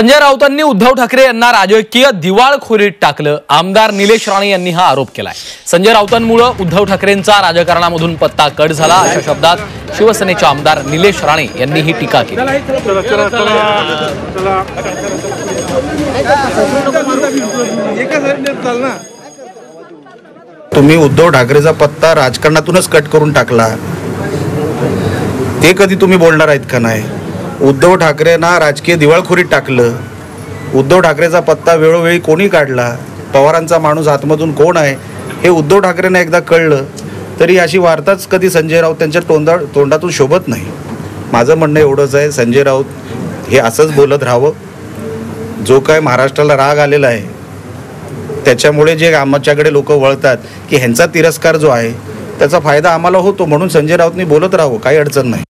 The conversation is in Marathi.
संजय राऊतांनी उद्धव ठाकरे यांना राजकीय दिवाळखोरीत टाकलं. आमदार निलेश राणे यांनी हा आरोप केलाय. संजय राऊतांमुळे उद्धव ठाकरेंचा राजकारणामधून पत्ता कट झाला अशा शब्दात शिवसेनेचे आमदार निलेश राणे यांनी ही टीका केली. तुम्ही उद्धव ठाकरेचा पत्ता राजकारणातूनच कट करून टाकला, ते कधी तुम्ही बोलणार आहेत का? नाही. उद्धव ठाकरेंना राजकीय दिवाळखोरीत टाकलं. उद्धव ठाकरेचा पत्ता वेळोवेळी कोणी काढला, पवारांचा माणूस आतमधून कोण आहे हे उद्धव ठाकरेंना एकदा कळलं तरी अशी वार्ताच कधी संजय राऊत त्यांच्या तोंडातून शोभत नाही. माझं म्हणणं एवढंच आहे, संजय राऊत हे असंच बोलत राहावं. जो काय महाराष्ट्राला राग आलेला आहे त्याच्यामुळे जे आमच्याकडे लोक वळतात की ह्यांचा तिरस्कार जो आहे त्याचा फायदा आम्हाला होतो, म्हणून संजय राऊतनी बोलत राहावं, काही अडचण नाही.